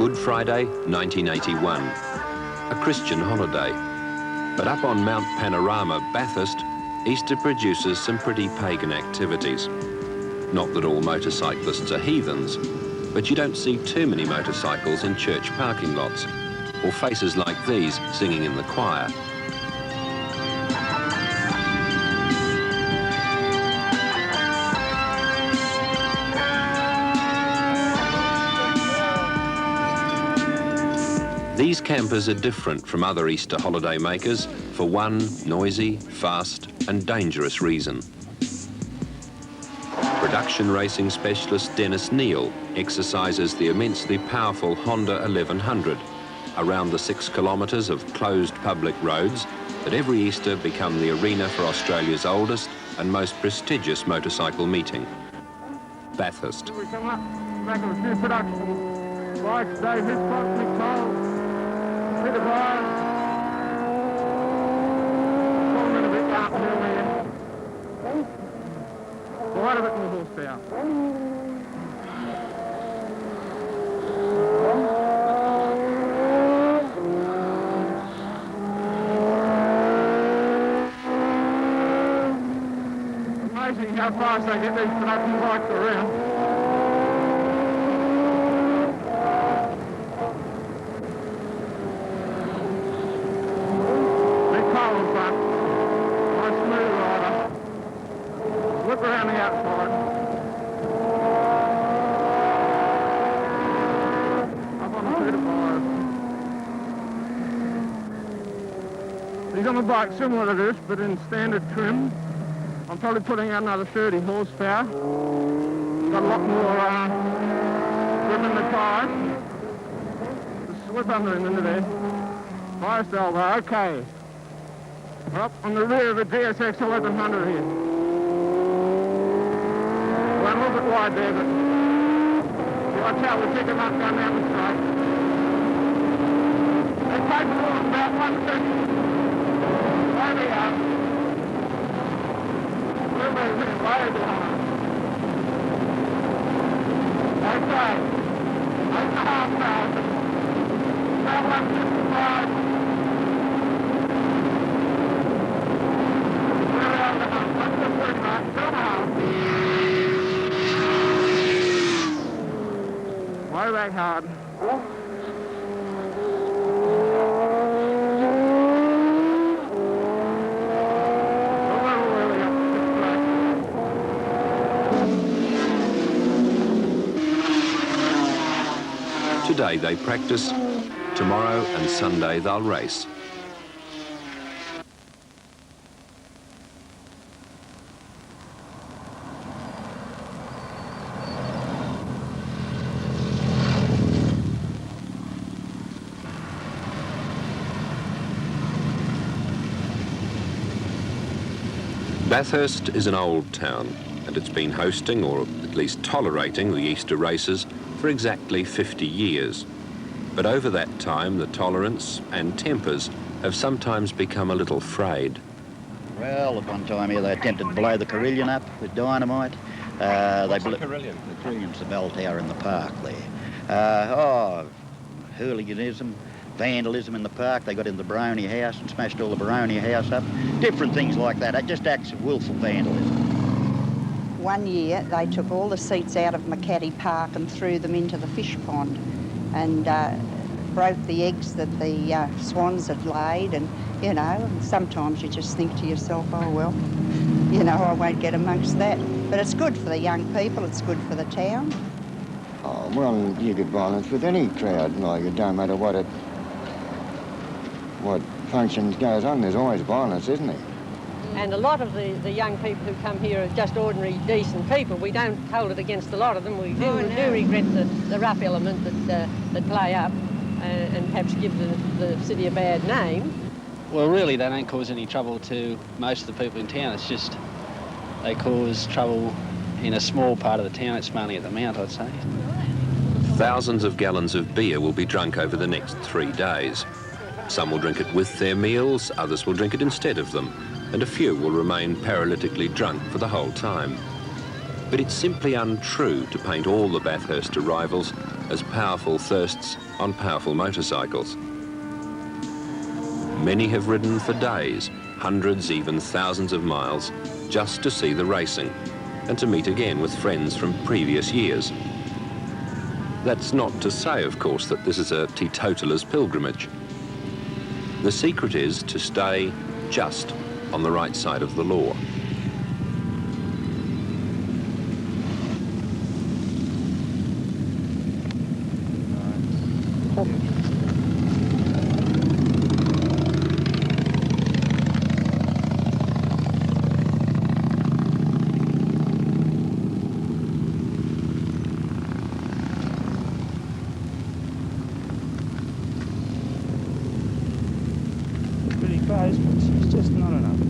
Good Friday, 1981. A Christian holiday. But up on Mount Panorama, Bathurst, Easter produces some pretty pagan activities. Not that all motorcyclists are heathens, but you don't see too many motorcycles in church parking lots, or faces like these singing in the choir. These campers are different from other Easter holiday makers for one noisy, fast and dangerous reason. Production racing specialist Dennis Neal exercises the immensely powerful Honda 1100 around the 6 kilometres of closed public roads that every Easter become the arena for Australia's oldest and most prestigious motorcycle meeting, Bathurst. We come up, back of a few production bikes, Dave Hiscock, Nick Cole. Bit of iron. Falling a bit downhill here. Quite a bit more horsepower. Amazing how fast they get these production bikes around. Around the outside. Up on the 2 to 5. He's on a bike similar to this, but in standard trim. I'm probably putting out another 30 horsepower. Got a lot more grip in the tires. Just slip under him into there. Highest elbow, okay. We're up on the rear of a DSX 1100 here. A little bit wide there, but watch out, we'll pick him up going down the straight. They take the ball about 1 second. There we are. We're way behind. Okay. 8.5 miles. About 155. We're around the 155. 2.5. Way back hard. Today they practice, tomorrow and Sunday they'll race. Bathurst is an old town, and it's been hosting, or at least tolerating, the Easter races for exactly 50 years. But over that time, the tolerance and tempers have sometimes become a little frayed. Well, at one time here they attempted to blow the carillon up with dynamite. What's the carillon? The carillion's the bell tower in the park there. Hooliganism, vandalism in the park. They got in the Baroni house and smashed all the Baroni house up. Different things like that. Just acts of willful vandalism. One year they took all the seats out of Macadie Park and threw them into the fish pond and broke the eggs that the swans had laid, and you know, and sometimes you just think to yourself, oh well, you know, I won't get amongst that. But it's good for the young people, it's good for the town. Oh, well, you get violence with any crowd, like it don't matter what functions goes on, there's always violence, isn't there? And a lot of the young people who come here are just ordinary, decent people. We don't hold it against a lot of them. We do regret the rough element that play up and perhaps give the city a bad name. Well, really, they don't cause any trouble to most of the people in town. It's just they cause trouble in a small part of the town. It's mainly at the Mount, I'd say. Thousands of gallons of beer will be drunk over the next 3 days. Some will drink it with their meals, others will drink it instead of them, and a few will remain paralytically drunk for the whole time. But it's simply untrue to paint all the Bathurst arrivals as powerful thirsts on powerful motorcycles. Many have ridden for days, hundreds, even thousands of miles, just to see the racing and to meet again with friends from previous years. That's not to say, of course, that this is a teetotaler's pilgrimage. The secret is to stay just on the right side of the law. Pretty close, but it's just not enough.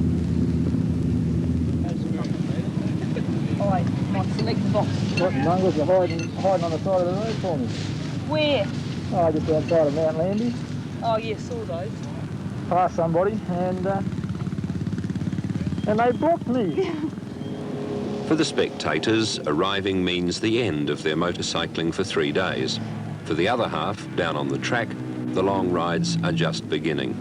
All right, come on, select the box. What, Mungus, you're hiding on the side of the road for me? Where? Oh, just outside of Mount Landy. Oh, yeah, saw those. Past somebody, and they blocked me. For the spectators, arriving means the end of their motorcycling for 3 days. For the other half, down on the track, the long rides are just beginning.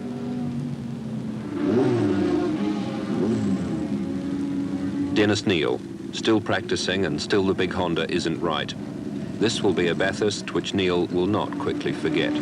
Dennis Neal, still practicing and still the big Honda isn't right. This will be a Bathurst which Neal will not quickly forget.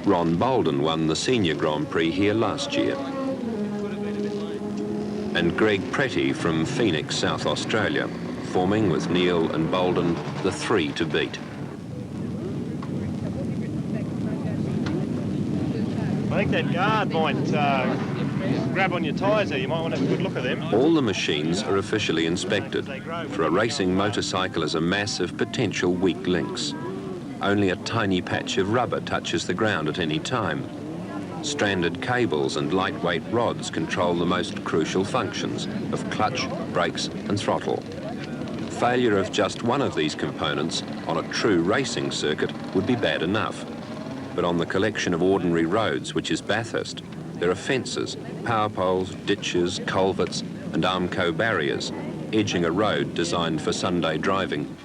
Ron Bolden won the Senior Grand Prix here last year. And Greg Pretty from Phoenix, South Australia, forming with Neal and Bolden the three to beat. I think that guard might grab on your tyres there. You might want to have a good look at them. All the machines are officially inspected, for a racing motorcycle is a mass of potential weak links. Only a tiny patch of rubber touches the ground at any time. Stranded cables and lightweight rods control the most crucial functions of clutch, brakes and throttle. Failure of just one of these components on a true racing circuit would be bad enough. But on the collection of ordinary roads, which is Bathurst, there are fences, power poles, ditches, culverts and Armco barriers, edging a road designed for Sunday driving.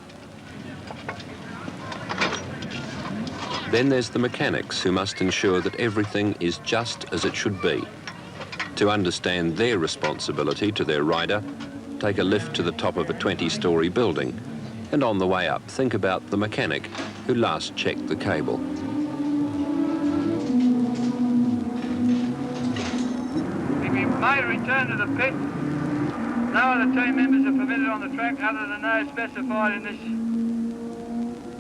Then there's the mechanics who must ensure that everything is just as it should be. To understand their responsibility to their rider, take a lift to the top of a 20-storey building, and on the way up, think about the mechanic who last checked the cable. If you made a return to the pit, no other team members are permitted on the track other than those specified in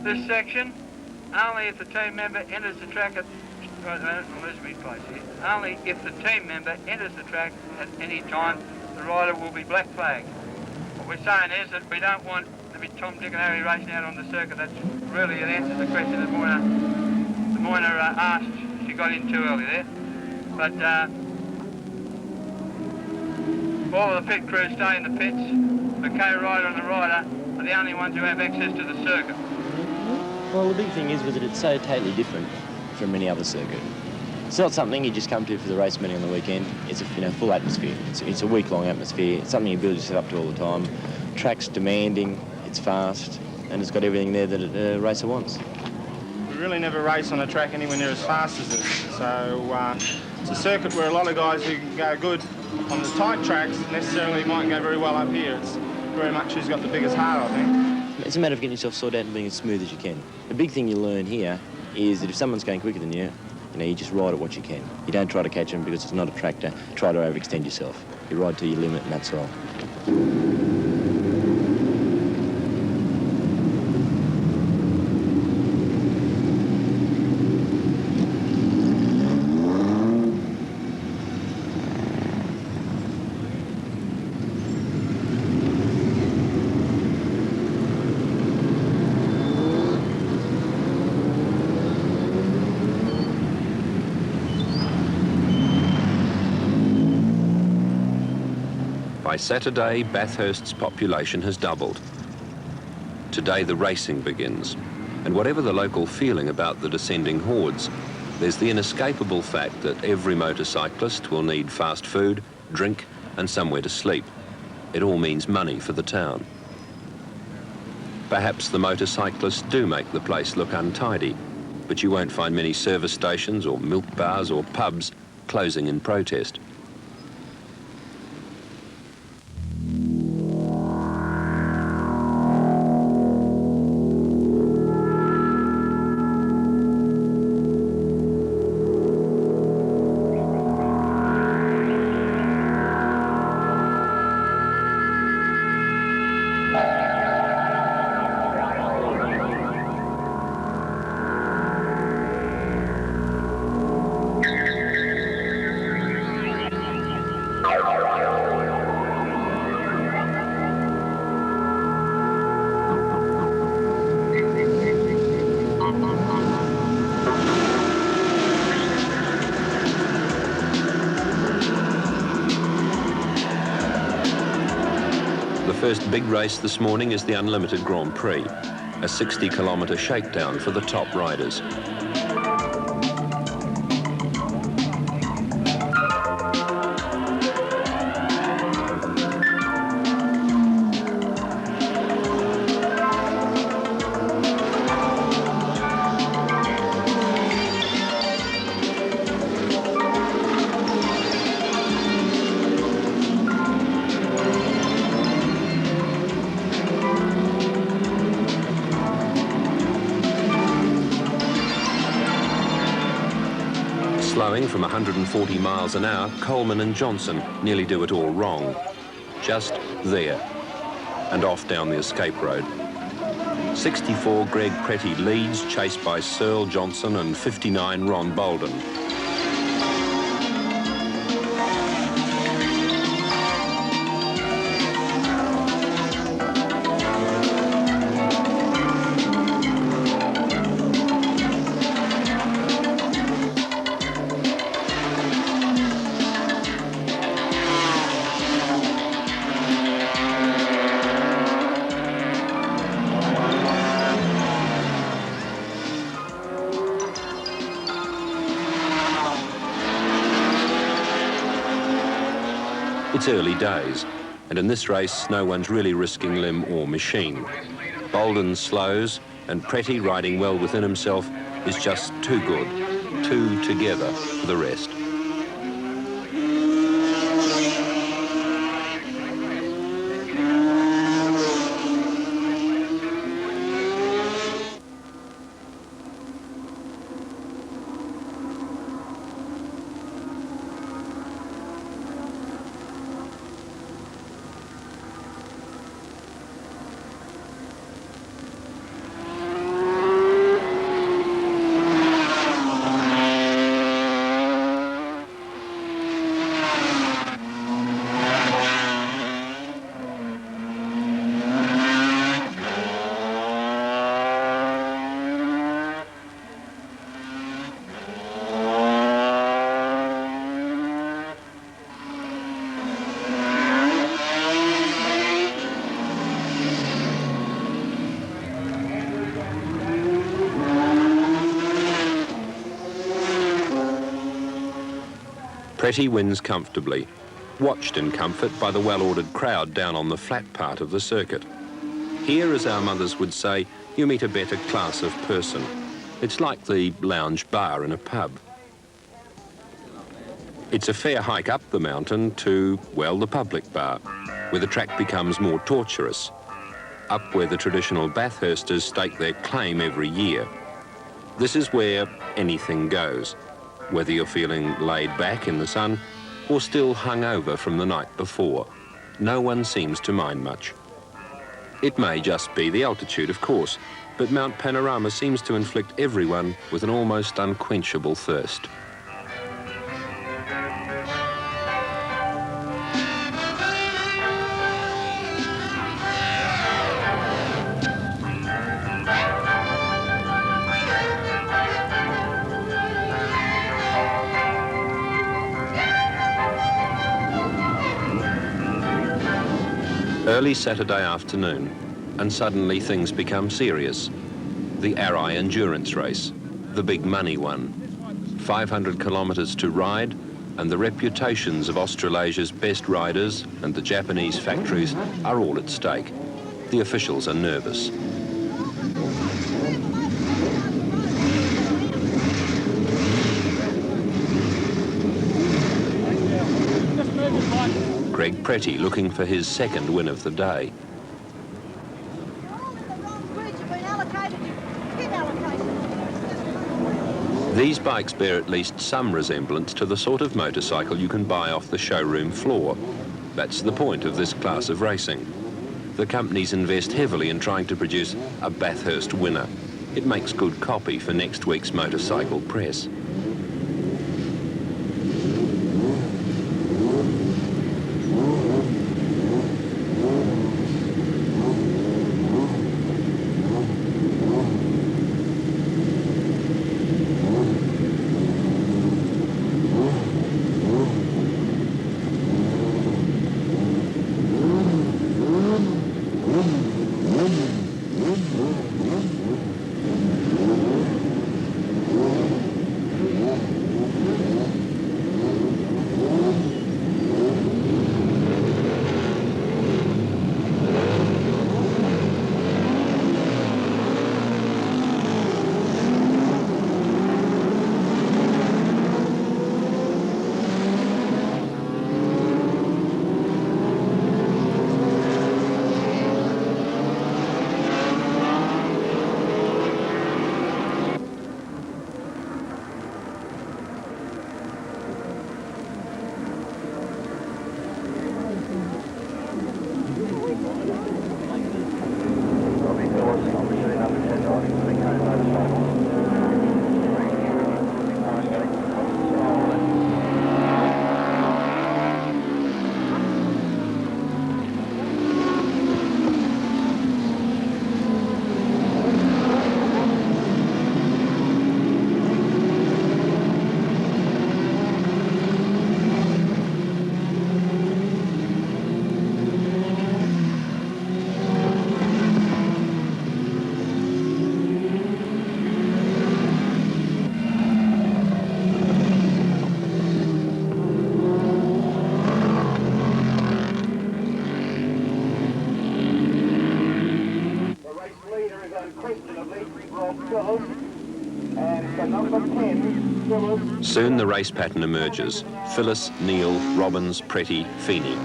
this section. Only if the team member enters the track at... Only if the team member enters the track at any time, the rider will be black flagged. What we're saying is that we don't want to be Tom, Dick and Harry racing out on the circuit. That's really, it answers the question that Moyna asked. She got in too early there. But all of the pit crew stay in the pits. The co-rider and the rider are the only ones who have access to the circuit. Well, the big thing is that it's so totally different from any other circuit. It's not something you just come to for the race meeting on the weekend. It's a full atmosphere. It's a week-long atmosphere. It's something you build yourself up to all the time. Track's demanding, it's fast, and it's got everything there that a racer wants. We really never race on a track anywhere near as fast as this. So it's a circuit where a lot of guys who can go good on the tight tracks necessarily mightn't go very well up here. It's very much who's got the biggest heart, I think. It's a matter of getting yourself sorted out and being as smooth as you can. The big thing you learn here is that if someone's going quicker than you, you just ride at what you can. You don't try to catch them because it's not a tractor. Try to overextend yourself. You ride to your limit and that's all. By By Saturday, Bathurst's population has doubled. Today the racing begins, and whatever the local feeling about the descending hordes, there's the inescapable fact that every motorcyclist will need fast food, drink and somewhere to sleep. It all means money for the town. Perhaps the motorcyclists do make the place look untidy, but you won't find many service stations or milk bars or pubs closing in protest. The first big race this morning is the Unlimited Grand Prix, a 60-kilometre shakedown for the top riders. Slowing from 140 miles an hour, Coleman and Johnson nearly do it all wrong. Just there, and off down the escape road. 64 Greg Pretty leads, chased by Searle Johnson and 59 Ron Bolden. It's early days, and in this race, no one's really risking limb or machine. Bolden slows, and Pretty, riding well within himself, is just too good, two together for the rest. Pretty wins comfortably, watched in comfort by the well-ordered crowd down on the flat part of the circuit. Here, as our mothers would say, you meet a better class of person. It's like the lounge bar in a pub. It's a fair hike up the mountain to, well, the public bar, where the track becomes more torturous, up where the traditional Bathursters stake their claim every year. This is where anything goes, whether you're feeling laid back in the sun or still hungover from the night before. No one seems to mind much. It may just be the altitude, of course, but Mount Panorama seems to inflict everyone with an almost unquenchable thirst. Early Saturday afternoon, and suddenly things become serious. The Arai endurance race, the big money one. 500 kilometres to ride, and the reputations of Australasia's best riders and the Japanese factories are all at stake. The officials are nervous. Greg Pretty looking for his second win of the day. These bikes bear at least some resemblance to the sort of motorcycle you can buy off the showroom floor. That's the point of this class of racing. The companies invest heavily in trying to produce a Bathurst winner. It makes good copy for next week's motorcycle press. Soon the race pattern emerges. Phyllis, Neil, Robbins, Pretty, Feeney.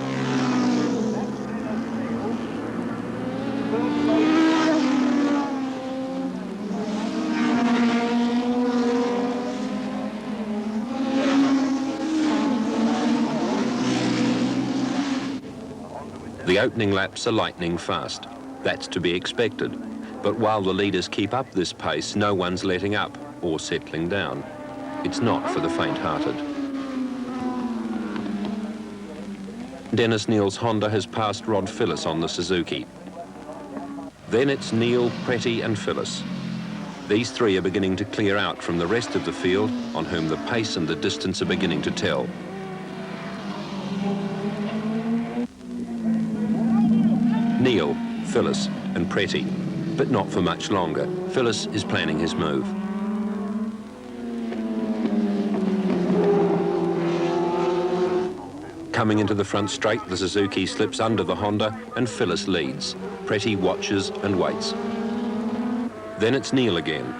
The opening laps are lightning fast. That's to be expected. But while the leaders keep up this pace, no one's letting up or settling down. It's not for the faint-hearted. Dennis Neal's Honda has passed Rod Phyllis on the Suzuki. Then it's Neil, Pretty and Phyllis. These three are beginning to clear out from the rest of the field, on whom the pace and the distance are beginning to tell. Neil, Phyllis and Pretty, but not for much longer. Phyllis is planning his move. Coming into the front straight, the Suzuki slips under the Honda and Phyllis leads. Pretty watches and waits. Then it's Neil again.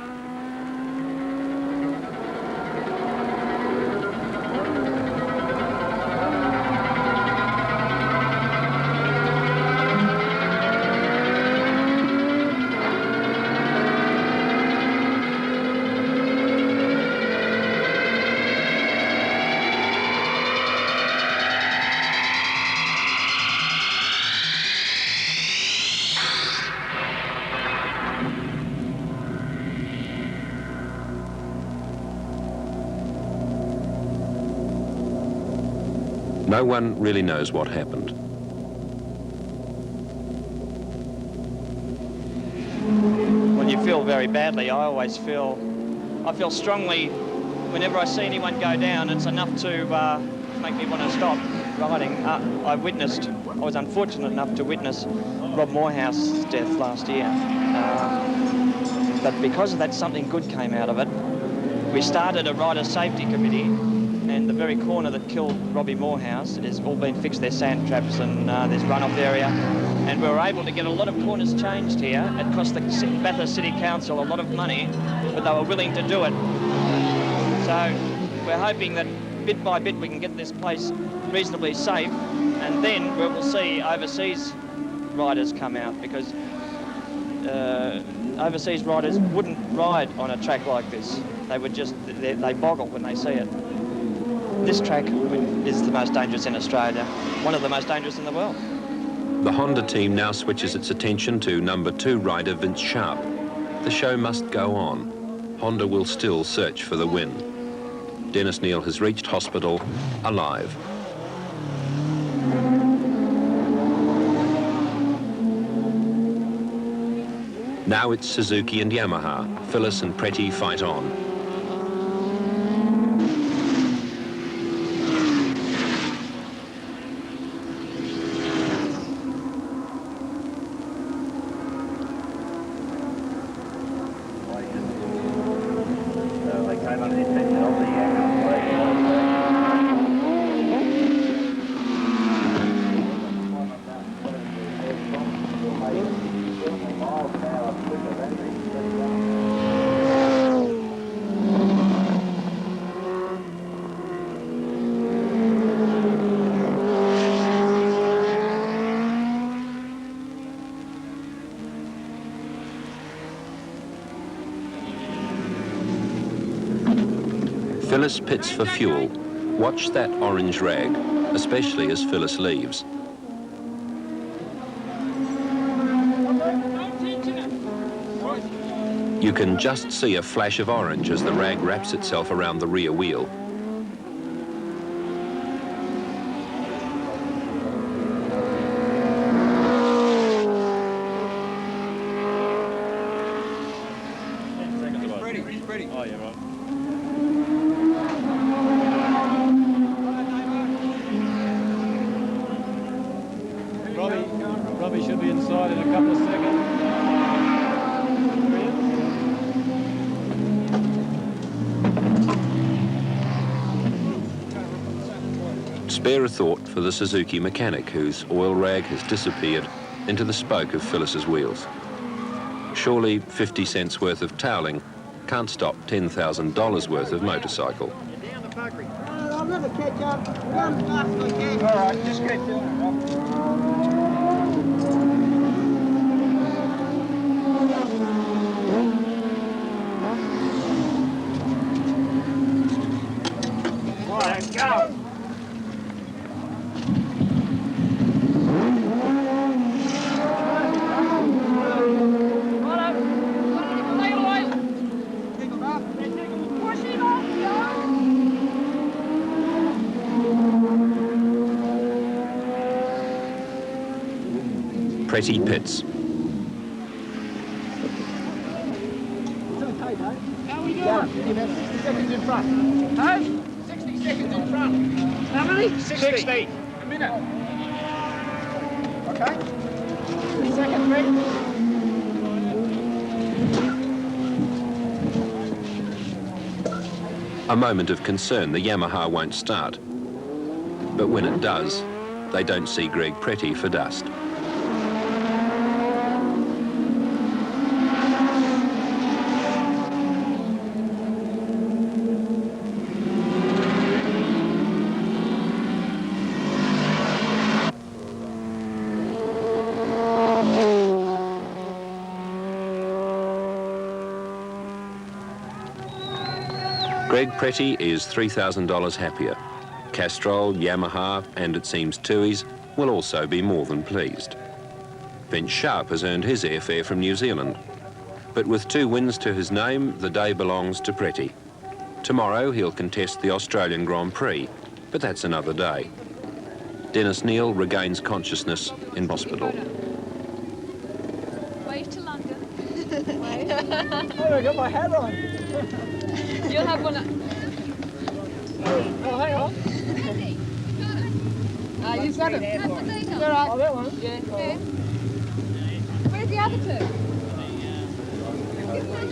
No one really knows what happened. When you feel very badly, I feel strongly whenever I see anyone go down. It's enough to make me want to stop. riding, I was unfortunate enough to witness Rob Morehouse's death last year. But because of that, something good came out of it. We started a rider safety committee, and the very corner that killed Robbie Morehouse, it has all been fixed, there's sand traps and there's runoff area. And we were able to get a lot of corners changed here. It cost the Bathurst City Council a lot of money, but they were willing to do it. So we're hoping that bit by bit we can get this place reasonably safe, and then we will see overseas riders come out, because overseas riders wouldn't ride on a track like this. They would just, they boggle when they see it. This track is the most dangerous in Australia, one of the most dangerous in the world. The Honda team now switches its attention to number 2 rider Vince Sharp. The show must go on. Honda will still search for the win. Dennis Neal has reached hospital alive. Now it's Suzuki and Yamaha. Phyllis and Pretty fight on. Phyllis pits for fuel. Watch that orange rag, especially as Phyllis leaves. You can just see a flash of orange as the rag wraps itself around the rear wheel. Oh, yeah, right. Robbie should be inside in a couple of seconds. Spare a thought for the Suzuki mechanic whose oil rag has disappeared into the spoke of Phyllis's wheels. Surely 50 cents worth of toweling can't stop $10,000 worth of motorcycle. I'll never catch up. Run as fast as I can. All right, just get down, Rob. Let's go. Pretty pits. How we doing? About 60 seconds in front. Huh? 60 seconds in front. How many? 60. A minute. Okay. 60 seconds, ready? A moment of concern, the Yamaha won't start. But when it does, they don't see Greg Pretty for dust. Greg Pretty is $3,000 happier. Castrol, Yamaha, and it seems Tui's will also be more than pleased. Vince Sharp has earned his airfare from New Zealand. But with 2 wins to his name, the day belongs to Pretty. Tomorrow he'll contest the Australian Grand Prix, but that's another day. Dennis Neal regains consciousness in hospital. Wave to London. Wave. Oh, I got my hat on. You'll have one. Oh, hang on. You've got it. That's what they got. All right. Oh, that one? Yeah. Where's the other two?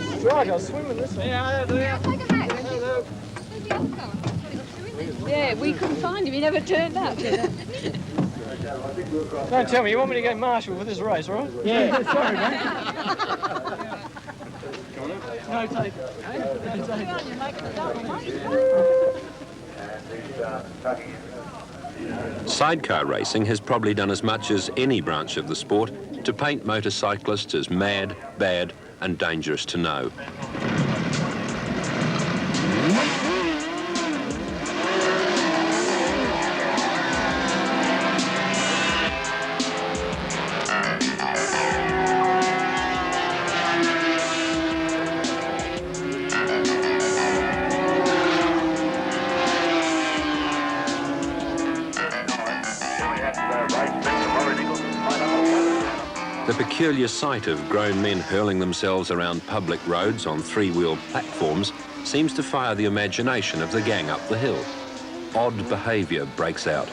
That's right, I was swimming this way. Yeah, take a hat. Hello. Where's the other fella? Yeah, we couldn't find him. He never turned up. Don't tell me, you want me to go marshal for this race, right? Yeah, sorry, mate. No take. Sidecar racing has probably done as much as any branch of the sport to paint motorcyclists as mad, bad and dangerous to know. The peculiar sight of grown men hurling themselves around public roads on three-wheel platforms seems to fire the imagination of the gang up the hill. Odd behaviour breaks out.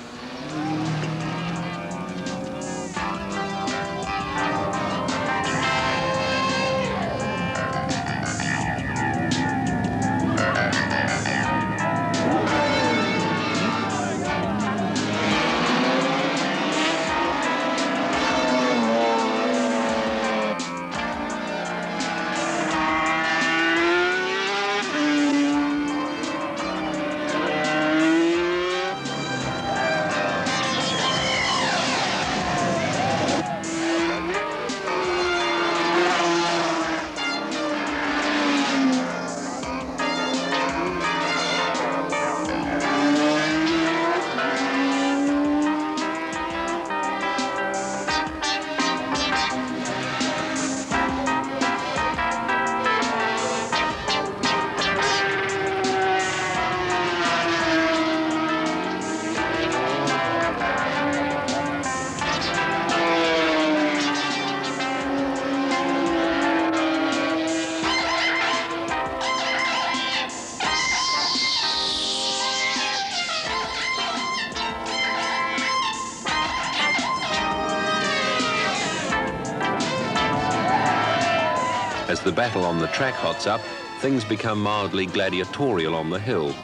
As the battle on the track hots up, things become mildly gladiatorial on the hill,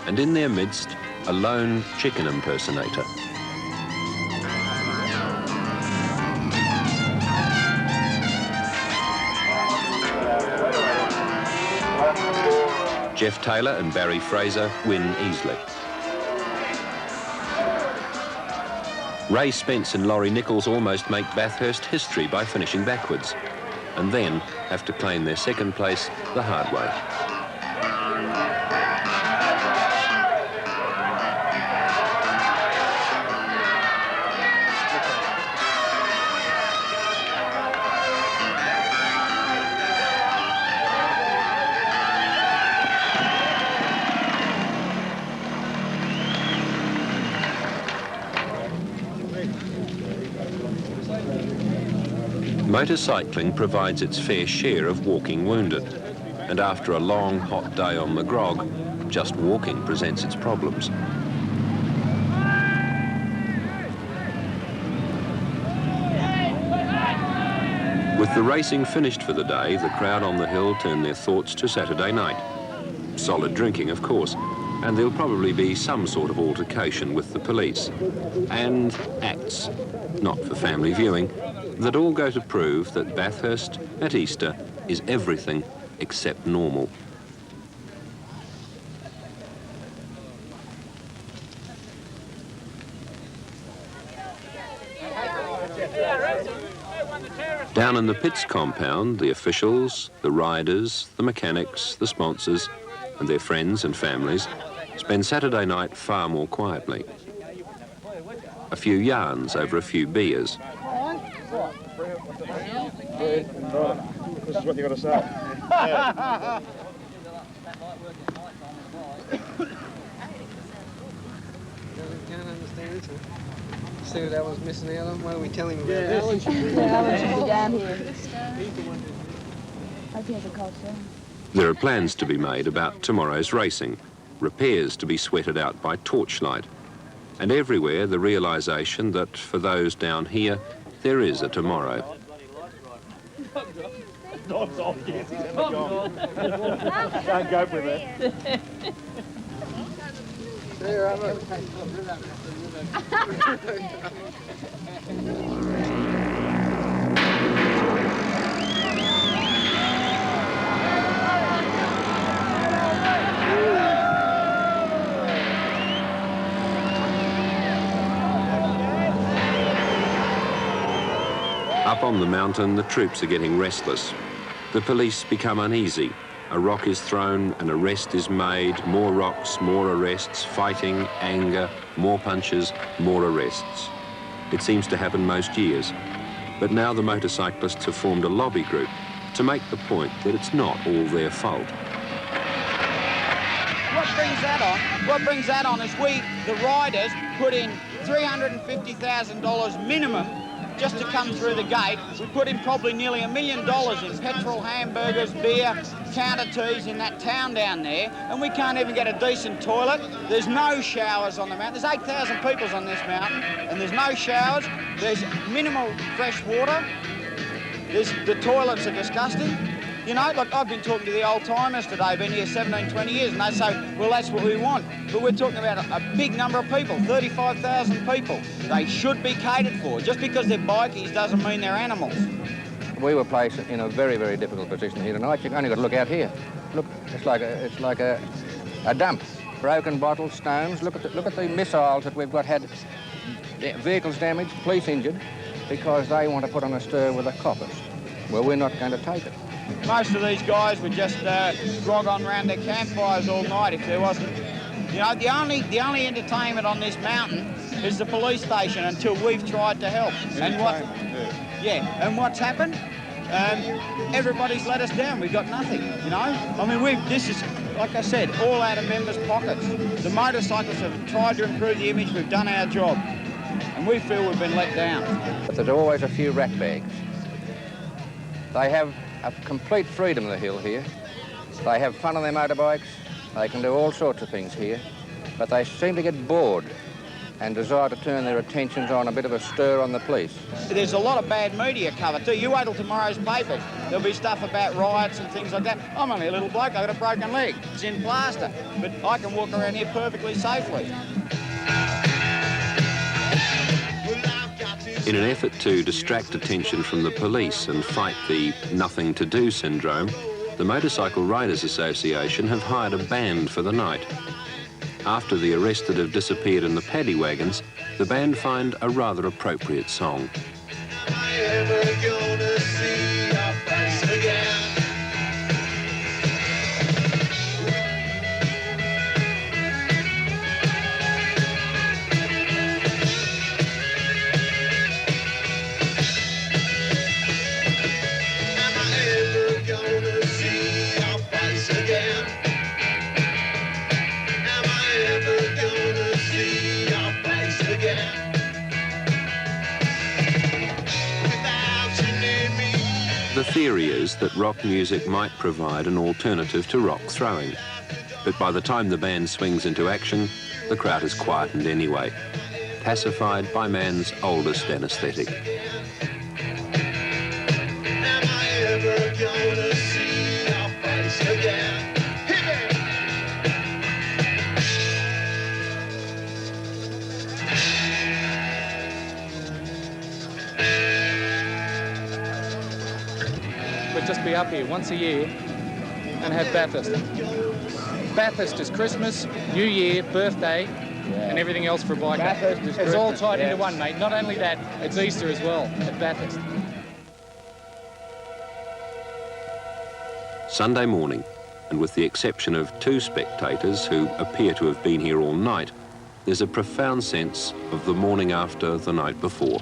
and in their midst, a lone chicken impersonator. Jeff Taylor and Barry Fraser win easily. Ray Spence and Laurie Nichols almost make Bathurst history by finishing backwards, and then have to claim their second place the hard way. Motorcycling provides its fair share of walking wounded, and after a long, hot day on the grog, just walking presents its problems. With the racing finished for the day, the crowd on the hill turn their thoughts to Saturday night. Solid drinking, of course, and there'll probably be some sort of altercation with the police. And acts, not for family viewing, that all go to prove that Bathurst at Easter is everything except normal. Down in the pits compound, the officials, the riders, the mechanics, the sponsors, and their friends and families spend Saturday night far more quietly. A few yarns over a few beers. This is what you got to say. Yeah. Can't understand it. See what Alan's missing out on? Why don't we tell him about this? Alan should be down here. There are plans to be made about tomorrow's racing, repairs to be sweated out by torchlight, And everywhere the realisation that for those down here, there is a tomorrow. Don't go with it. Up on the mountain, the troops are getting restless. The police become uneasy. A rock is thrown, an arrest is made, more rocks, more arrests, fighting, anger, more punches, more arrests. It seems to happen most years. But now the motorcyclists have formed a lobby group to make the point that it's not all their fault. What brings that on is we, the riders, put in $350,000 minimum just to come through the gate. We put in probably nearly $1 million in petrol, hamburgers, beer, counter teas in that town down there, and we can't even get a decent toilet. There's no showers on the mountain. There's 8,000 people on this mountain, and there's no showers. There's minimal fresh water. The toilets are disgusting. You know, like I've been talking to the old-timers today, been here 17, 20 years, and they say, well, that's what we want. But we're talking about a big number of people, 35,000 people. They should be catered for. Just because they're bikies doesn't mean they're animals. We were placed in a very, very difficult position here tonight. You've only got to look out here. Look, it's like a dump. Broken bottles, stones. Look at the missiles that we've got, had vehicles damaged, police injured, because they want to put on a stir with the coppers. Well, we're not going to take it. Most of these guys would just grog on around their campfires all night if there wasn't. You know, the only entertainment on this mountain is the police station until we've tried to help. And and what's happened? Everybody's let us down. We've got nothing. You know, I mean, this is, like I said, all out of members' pockets. The motorcyclists have tried to improve the image. We've done our job, and we feel we've been let down. But there's always a few rat bags. They have a complete freedom of the hill here. They have fun on their motorbikes. They can do all sorts of things here, but they seem to get bored and desire to turn their attentions on a bit of a stir on the police. There's a lot of bad media cover too. You wait till tomorrow's papers. There'll be stuff about riots and things like that. I'm only a little bloke, I've got a broken leg. It's in plaster, but I can walk around here perfectly safely. In an effort to distract attention from the police and fight the nothing-to-do syndrome, the Motorcycle Riders Association have hired a band for the night. After the arrested have disappeared in the paddy wagons, the band find a rather appropriate song. Am I ever gonna see your face again? The theory is that rock music might provide an alternative to rock throwing. But by the time the band swings into action, the crowd is quietened anyway, pacified by man's oldest anaesthetic. Am I ever gonna see your face again? We'd just be up here once a year and have Bathurst. Bathurst is Christmas, New Year, birthday, and everything else for a biker. It's all tied into one, mate. Not only that, it's Easter as well at Bathurst. Sunday morning, and with the exception of 2 spectators who appear to have been here all night, there's a profound sense of the morning after the night before.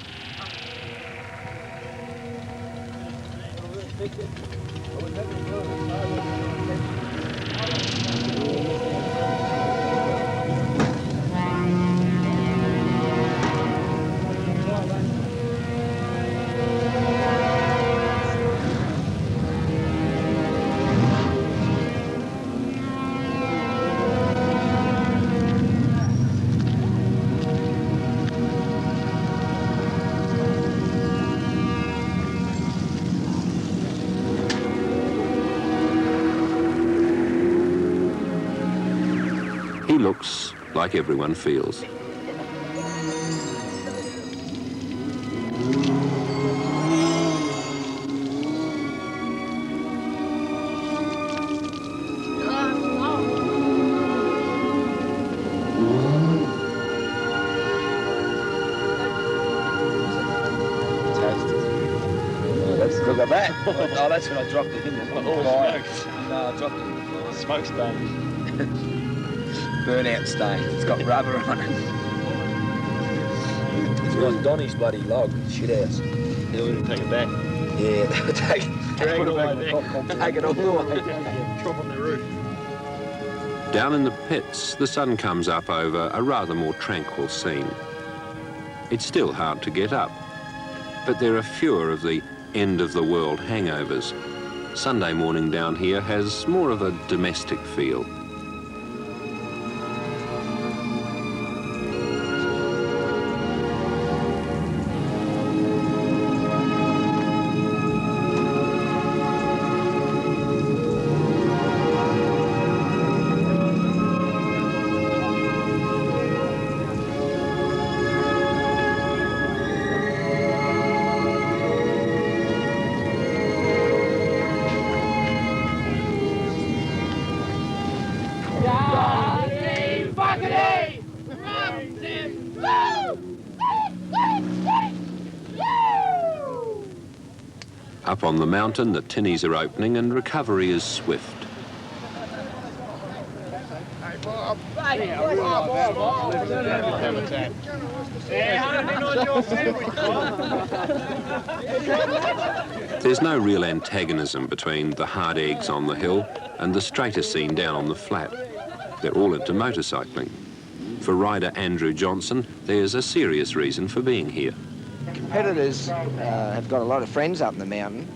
He looks like everyone feels. Look at that. Oh, that's when I dropped it in. All smoked. No, I dropped it. Smoke stain. Burnout stain. It's got rubber on it. It's got Donnie's bloody log, shit house. Yeah, we're going to take it back. Yeah, take it all the way back. Take it all the way. Drop on the roof. Down in the pits, the sun comes up over a rather more tranquil scene. It's still hard to get up, but there are fewer of the end-of-the-world hangovers. Sunday morning down here has more of a domestic feel. Up on the mountain, the tinnies are opening and recovery is swift. There's no real antagonism between the hard eggs on the hill and the straighter scene down on the flat. They're all into motorcycling. For rider Andrew Johnson, there's a serious reason for being here. Competitors have got a lot of friends up in the mountain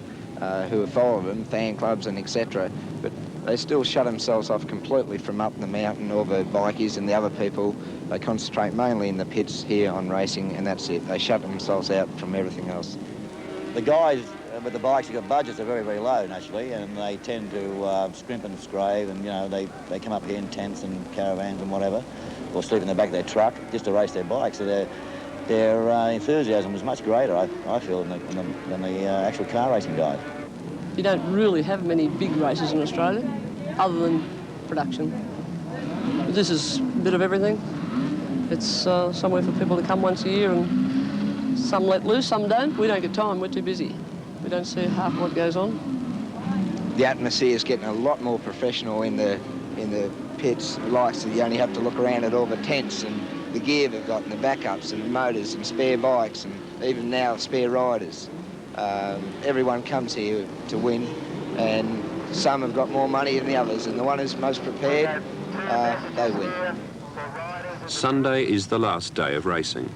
who have followed them, fan clubs and etc. But they still shut themselves off completely from up the mountain. All the bikies and the other people, they concentrate mainly in the pits here on racing, and that's it. They shut themselves out from everything else. The guys with the bikes have got budgets are very, very low naturally, and they tend to scrimp and scrave, and you know they come up here in tents and caravans and whatever, or sleep in the back of their truck just to race their bikes. So their enthusiasm was much greater, I feel, than the actual car racing guys. You don't really have many big races in Australia, other than production. But this is a bit of everything. It's somewhere for people to come once a year, and some let loose, some don't. We don't get time, we're too busy. We don't see half of what goes on. The atmosphere is getting a lot more professional in the pits. Like, you only have to look around at all the tents and the gear they've got and the backups and motors and spare bikes and even now spare riders. Everyone comes here to win, and some have got more money than the others, and the one who's most prepared, they win. Sunday is the last day of racing,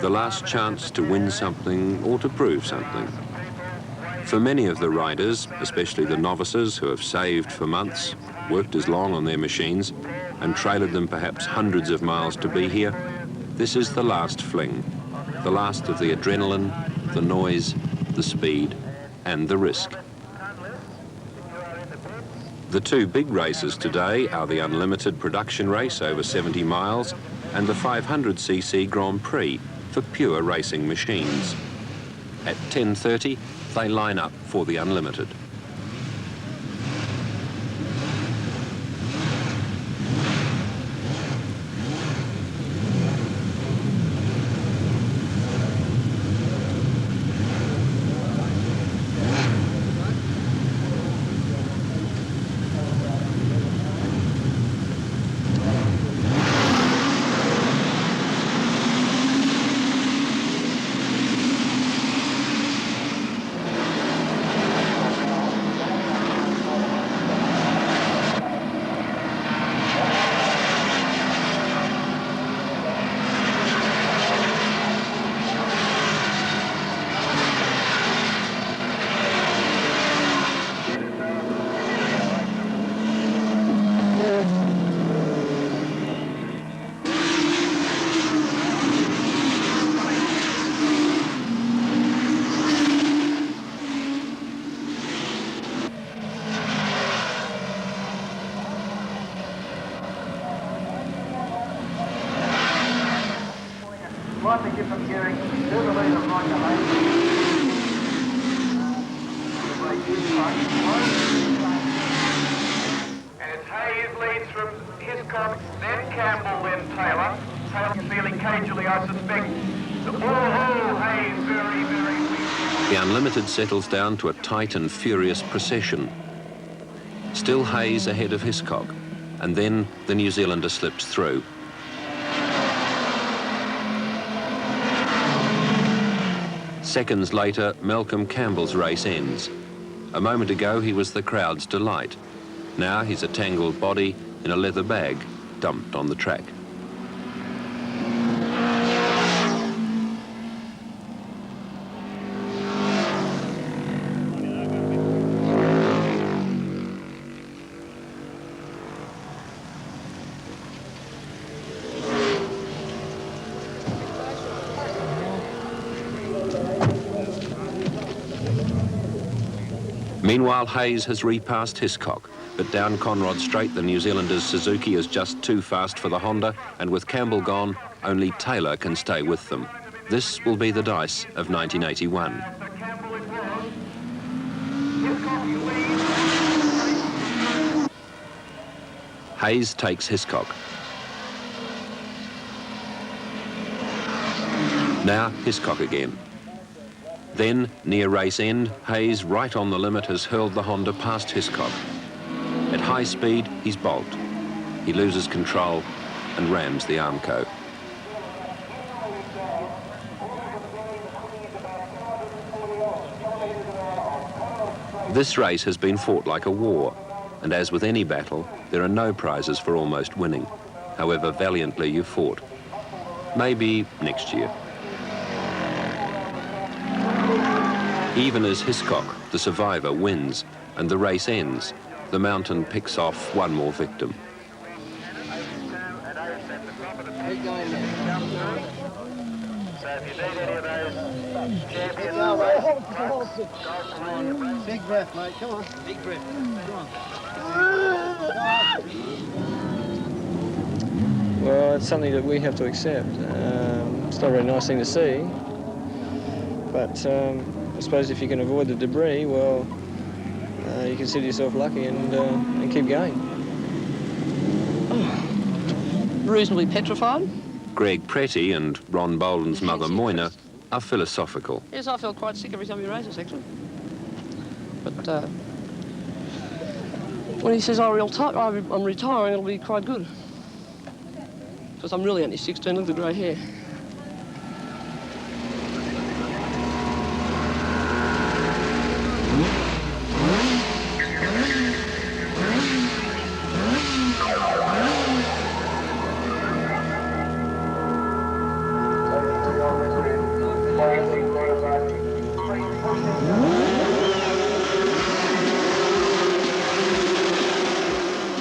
the last chance to win something or to prove something. For many of the riders, especially the novices who have saved for months, worked as long on their machines, and trailered them perhaps hundreds of miles to be here, this is the last fling, the last of the adrenaline, the noise, the speed, and the risk. The two big races today are the unlimited production race over 70 miles and the 500cc Grand Prix for pure racing machines. At 10:30, they line up for the unlimited. slightly different gearing to the lead of Roger Hayes. And it's Hayes leads from Hiscock, then Campbell, then Taylor. Taylor feeling cagily, I suspect. Hayes very, very weak. The Unlimited settles down to a tight and furious procession. Still Hayes ahead of Hiscock, and then the New Zealander slips through. Seconds later, Malcolm Campbell's race ends. A moment ago, he was the crowd's delight. Now he's a tangled body in a leather bag, dumped on the track. Meanwhile, Hayes has repassed Hiscock, but down Conrod Straight, the New Zealander's Suzuki is just too fast for the Honda, and with Campbell gone, only Taylor can stay with them. This will be the dice of 1981. Hayes takes Hiscock. Now Hiscock again. Then, near race end, Hayes, right on the limit, has hurled the Honda past Hiscock. At high speed, he's balked. He loses control and rams the Armco. This race has been fought like a war, and as with any battle, there are no prizes for almost winning, however valiantly you fought. Maybe next year. Even as Hiscock, the survivor, wins and the race ends, the mountain picks off one more victim. Big breath, mate. Come on. Big breath. Come on. Well, it's something that we have to accept. It's not a very nice thing to see, but I suppose if you can avoid the debris, well, you consider yourself lucky and keep going. Reasonably petrified. Greg Pretty and Ron Bolden's mother Moyna are philosophical. Yes, I feel quite sick every time he races, actually. But when he says I'm retiring, it'll be quite good. Because I'm really only 16, look at the grey hair.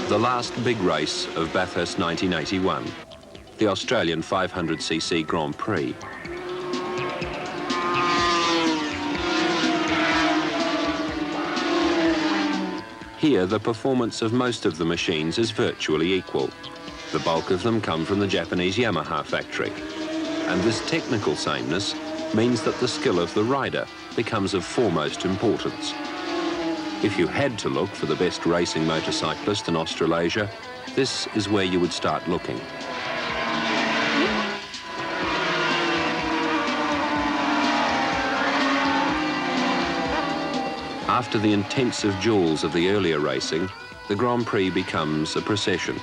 The last big race of Bathurst 1981, the Australian 500cc Grand Prix. Here, the performance of most of the machines is virtually equal. The bulk of them come from the Japanese Yamaha factory. And this technical sameness means that the skill of the rider becomes of foremost importance. If you had to look for the best racing motorcyclist in Australasia, this is where you would start looking. After the intensive duels of the earlier racing, the Grand Prix becomes a procession.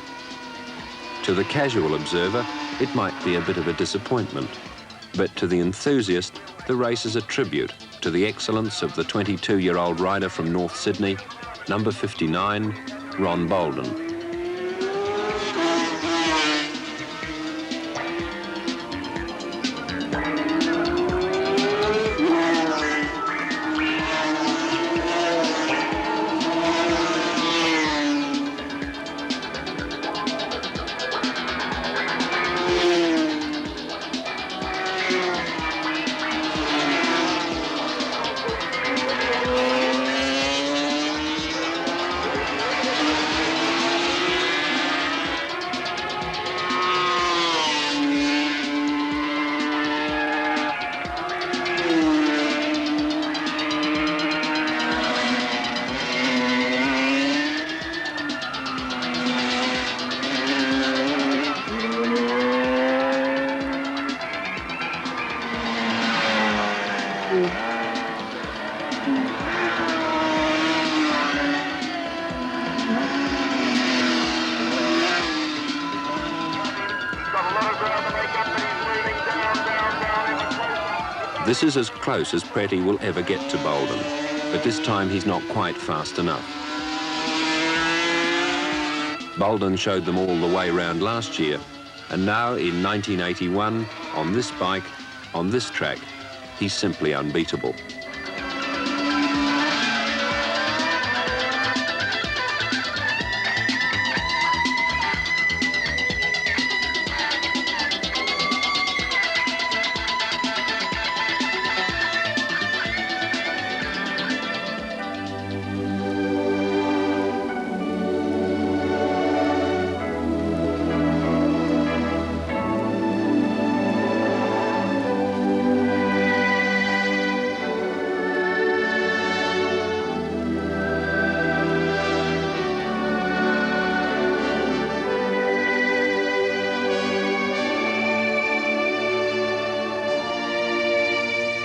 To the casual observer, it might be a bit of a disappointment, but to the enthusiast, the race is a tribute to the excellence of the 22-year-old rider from North Sydney, number 59, Ron Bolden. This is as close as Pretty will ever get to Bolden, but this time he's not quite fast enough. Bolden showed them all the way round last year, and now in 1981, on this bike, on this track, he's simply unbeatable.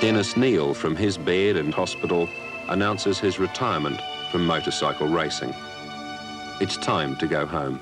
Dennis Neal, from his bed and hospital, announces his retirement from motorcycle racing. It's time to go home.